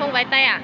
Không vái tay à?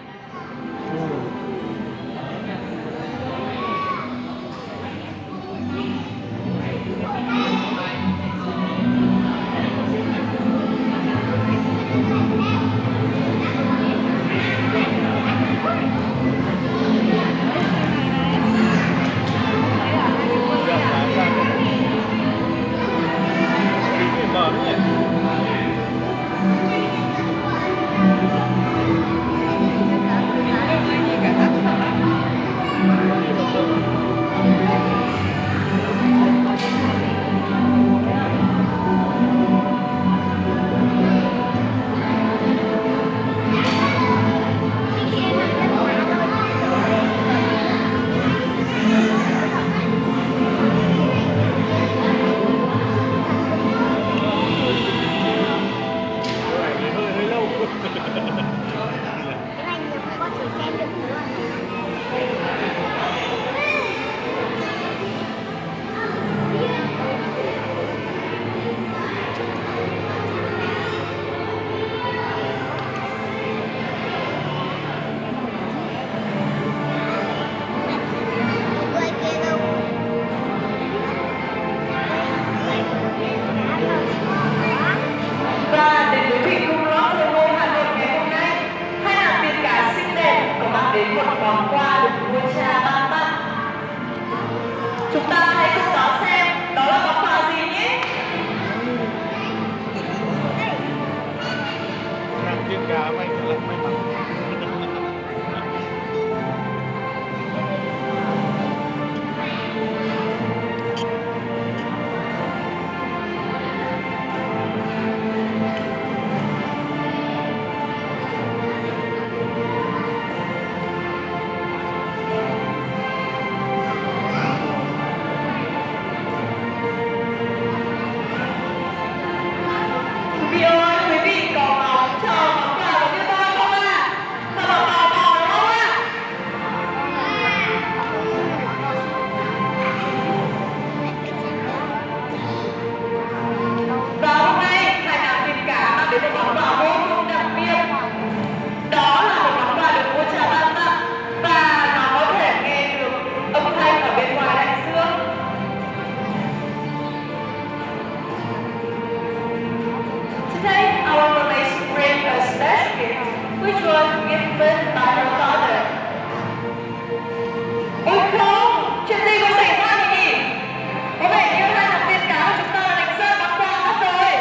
Và đến với thủy cung Lotte Hà Nội ngày hôm nay, hai nàng tiên cá xinh đẹp có mang đến một món quà được vua cha ban tặng. Chúng ta hãy cùng đón xem đó là món quà gì nhé. Nàng tiên cá may mắn. Quý vị ơi, quý vị có ngóng chờ món quà của Như tôi không ạ? Thật là tò mò đúng không ạ? Và hôm nay hai nàng tiên cá mang đến một món quà vô cùng đặc biệt. Đó là một món quà được vua cha ban tặng và nó có thể nghe được âm thanh ở bên ngoài đại dương. Today, our relation bring a special gift, which was given by her father. Ôi không, chuyện gì vừa xảy ra vậy nhỉ? Có vẻ như hai thằng tiên cá của chúng ta đánh rơi món quà mất rồi.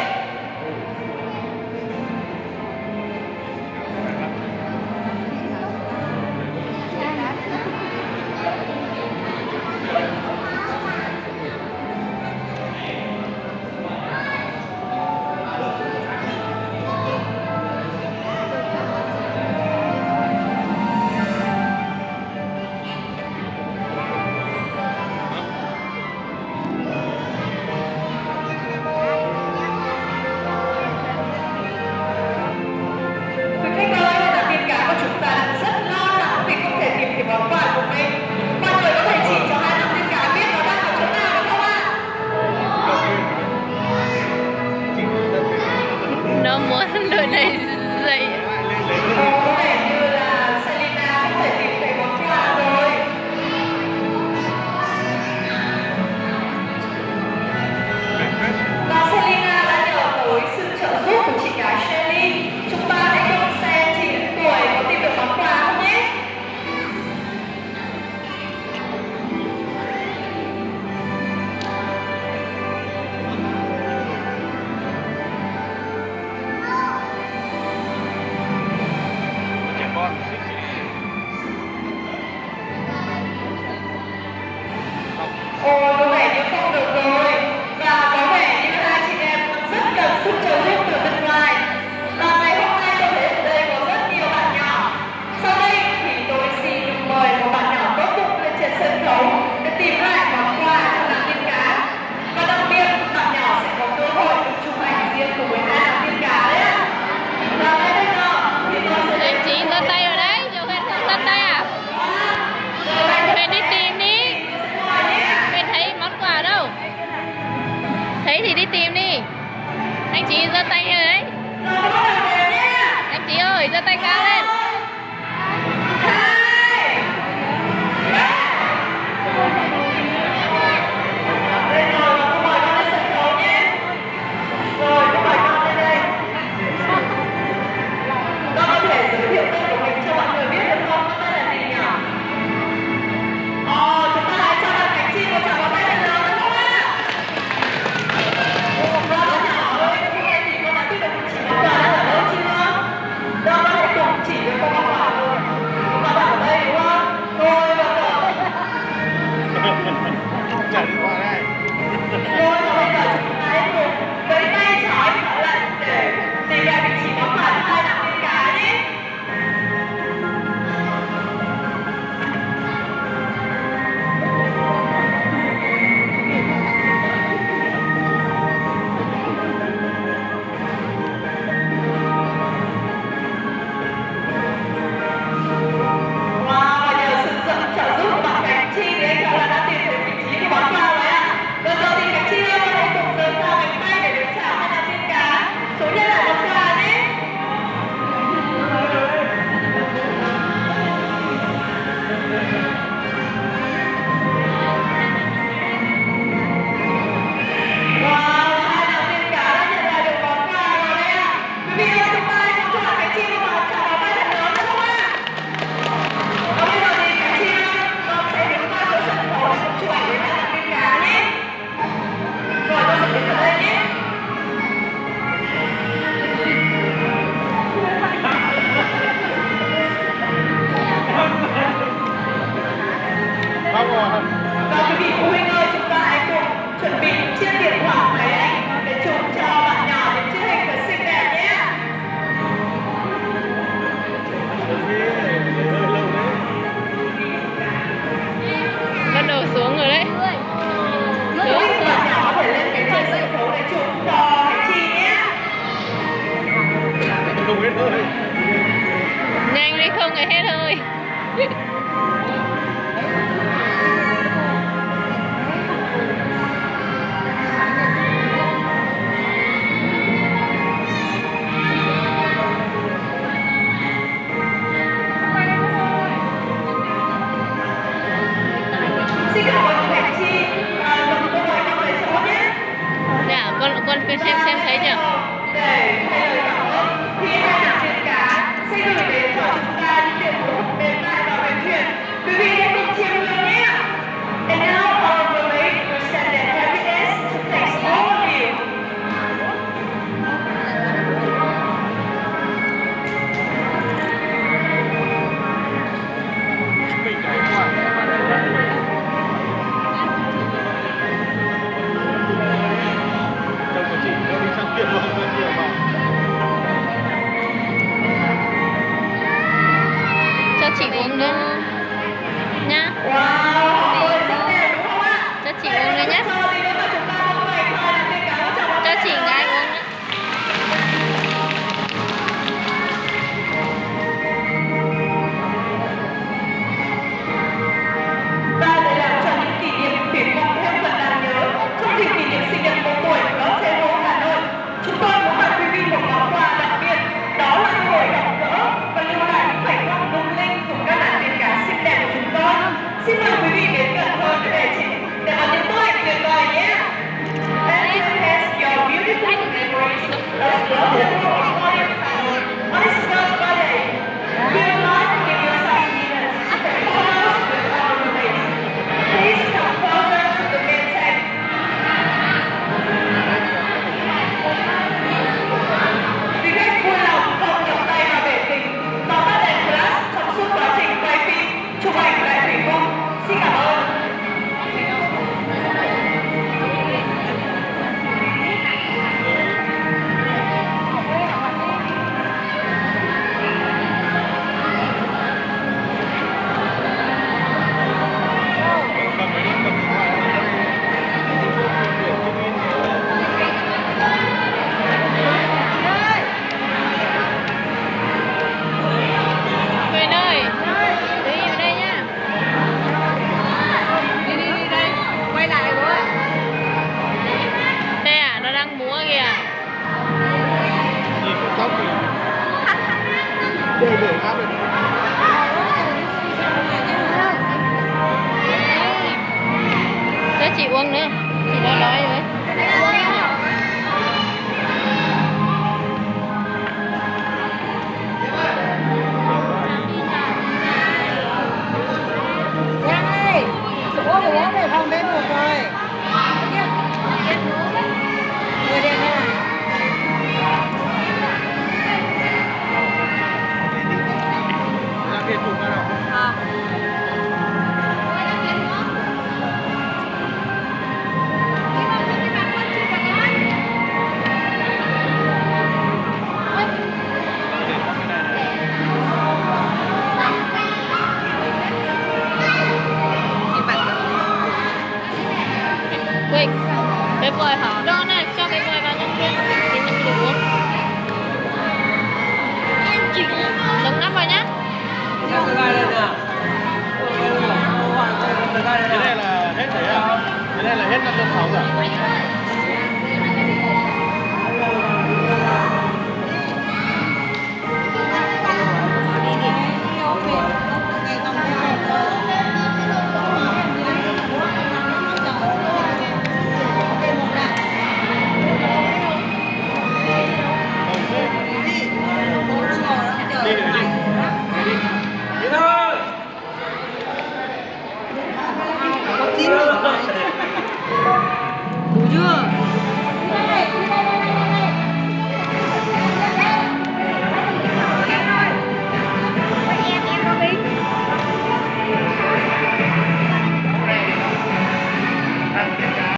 Quý khách ơi, hai thằng tiên cá của chúng ta đang rất lo lắng vì không thể tìm thấy món quà của mình. Mọi người có thể chỉ cho hai thằng tiên cá biết nó đang ở chỗ nào được không ạ? Nó muốn đôi này dậy. Có vẻ như là Selina không thể tìm thấy món quà rồi. Và Selina đã nhờ tới sự trợ giúp của chị gái Shelly. Chúng ta hãy cùng xem chị đến tuổi có tìm được món quà không nhé. Trẻ con Ôi, có vẻ như không được rồi. Và có vẻ như hai chị em rất cần sự trợ giúp từ bên ngoài. Và ngày hôm nay tôi thấy ở đây có rất nhiều bạn nhỏ. Sau đây thì tôi xin được mời một bạn nhỏ tốt bụng lên trên sân khấu để tìm lại món quà cho nàng tiên cá. Và đặc biệt, bạn nhỏ sẽ có cơ hội được chụp ảnh riêng cùng với hai nàng tiên cá đấy ạ. Và ngay bây giờ thì tôi sẽ Em chị giơ tay rồi đấy. Giờ Huyền không giơ tay à? Huyền đi tìm đi. Huyền thấy món quà đâu? Thấy thì đi tìm đi. Anh chị giơ tay rồi đấy. Anh chị ơi, giơ tay cao lên. Người xem thấy chưa? Để thay lời cảm ơn thì hai nhà thuyền cá sẽ gửi đến cho chúng ta những điệp khúc mềm mại và huyền chuyển. Quý vị hãy cùng chiêm ngưỡng nhé. And now our mermaid will send their happiness to thanks all of you. Mình chạy qua chồng của chị nó đi sang kia luôn rất nhiều mà. Cho chị uống nữa nha. Wow, họ bơi rất đẹp đúng không ạ? Cho chị uống nữa nhé. Cho đi nữa mà chúng ta không phải thôi là thuyền cá chào mừng Cho chị gái uống nữa. Và để làm cho những kỷ niệm thủy梦thêm phần đáng nhớ trong dịp kỷ niệm sinh nhật 1 tuổi ở Tây Hồ, Hà Nội, chúng tôi muốn tặng quý vị một món quà đặc biệt, đó là cơ hội gặp gỡ và lưu lại những khoảnh khắc lung linh cùng các nàng tiên cá xinh đẹp của chúng tôi. Xin mời quý vị đến gần hơn để có những bức ảnh tuyệt vời nhé. And you has your beautiful memories as well as the Memorial Tower on his birthday. We would like to give you some minutes to take photos with our roommates. Please come closer to the main tent. Vì khách vui lòng không cầm tay vào bể tình và bắt đèn flash trong suốt quá trình quay phim, chụp ảnh tại thủy cung. Xin cảm ơn. Cầm cái điện thoại Quên ơi, đi vào đây nhá. Đi đây, quay lại nữa. Đây à, nó đang múa kìa. nhìn cái tóc mình đều để áp được. Cho chị uống nữa. Chị nói với. Giang ơi, chỗ bố về phòng bên một rồi. Người đẹp này à? Ra kia chụp cái nào. Quỳnh, cái vòi hả? Đó này, cho cái vòi vào nhân viên. Thì nhân viên được uống. Đừng nắp vào nhá. Cái này là hết rồi à? Cái này là hết 560 rồi.